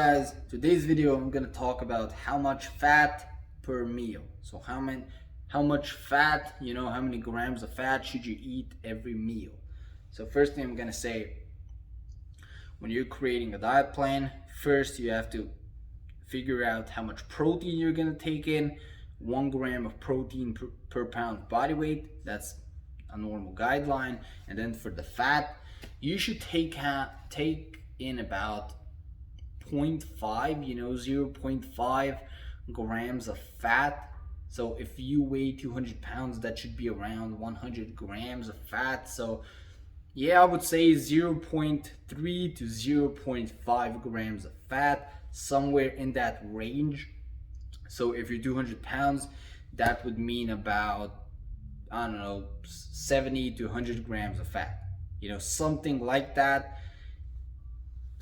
guys, today's video I'm gonna talk about how much fat per meal. So how much fat, how many grams of fat should you eat every meal. So first thing I'm gonna say, when you're creating a diet plan, first you have to figure out how much protein you're gonna take in. 1 gram of protein per pound of body weight, that's a normal guideline. And then for the fat, you should take in about 0.5, 0.5 grams of fat. So if you weigh 200 pounds, that should be around 100 grams of fat. So yeah, I would say 0.3 to 0.5 grams of fat, somewhere in that range. So if you're 200 pounds, that would mean about, I don't know, 70 to 100 grams of fat. Something like that.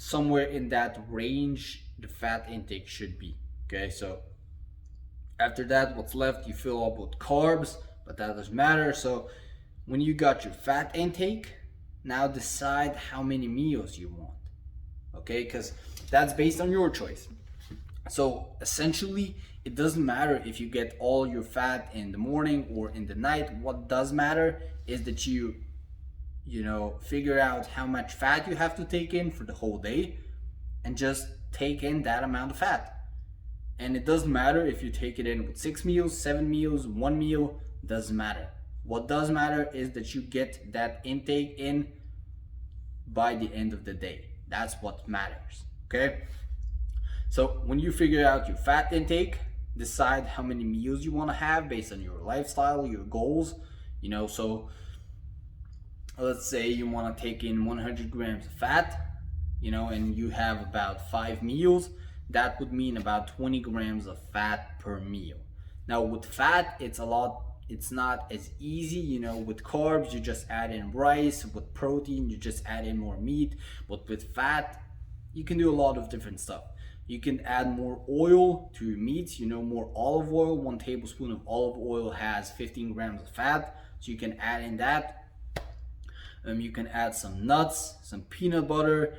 Somewhere in that range, the fat intake should be. Okay, so after that, what's left, you fill up with carbs, but that doesn't matter. So when you got your fat intake, now decide how many meals you want. Okay, because that's based on your choice. So essentially, it doesn't matter if you get all your fat in the morning or in the night. What does matter is that you figure out how much fat you have to take in for the whole day and just take in that amount of fat. And it doesn't matter if you take it in with 6 meals, 7 meals, 1 meal, doesn't matter. What does matter is that you get that intake in by the end of the day. That's what matters, okay? So when you figure out your fat intake, decide how many meals you want to have based on your lifestyle, your goals, so let's say you want to take in 100 grams of fat, and you have about 5 meals. That would mean about 20 grams of fat per meal. Now with fat, it's not as easy. With carbs, you just add in rice. With protein, you just add in more meat. But with fat, you can do a lot of different stuff. You can add more oil to your meats, more olive oil. 1 tablespoon of olive oil has 15 grams of fat, so you can add in that. You can add some nuts, some peanut butter,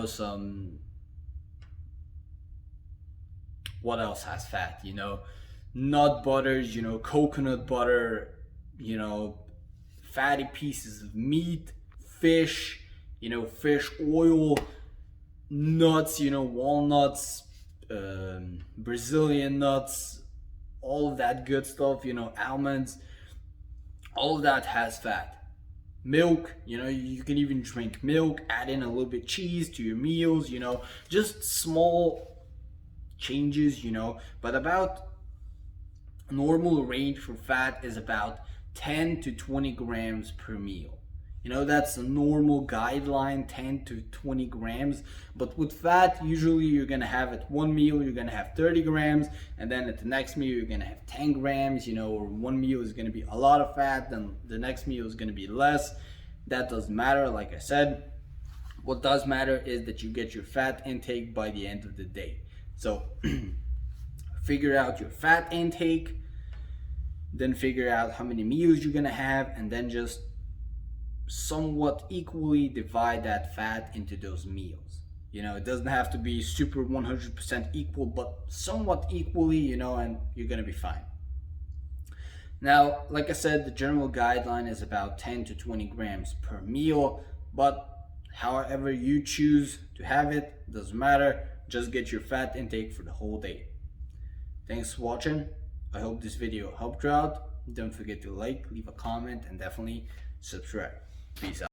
some, what else has fat? Nut butters, coconut butter, fatty pieces of meat, fish, fish oil, nuts, walnuts, Brazilian nuts, all of that good stuff, almonds, all of that has fat. Milk, you can even drink milk, add in a little bit cheese to your meals, just small changes, but about normal range for fat is about 10 to 20 grams per meal. That's a normal guideline, 10 to 20 grams. But with fat, usually you're gonna have at 1 meal, you're gonna have 30 grams, and then at the next meal, you're gonna have 10 grams, or 1 meal is gonna be a lot of fat, then the next meal is gonna be less. That doesn't matter, like I said. What does matter is that you get your fat intake by the end of the day. So figure out your fat intake, then figure out how many meals you're gonna have, and then just somewhat equally divide that fat into those meals. It doesn't have to be super 100% equal, but somewhat equally, and you're gonna be fine. Now, like I said, the general guideline is about 10 to 20 grams per meal, but however you choose to have it, doesn't matter. Just get your fat intake for the whole day. Thanks for watching. I hope this video helped you out. Don't forget to like, leave a comment, and definitely subscribe. Peace out.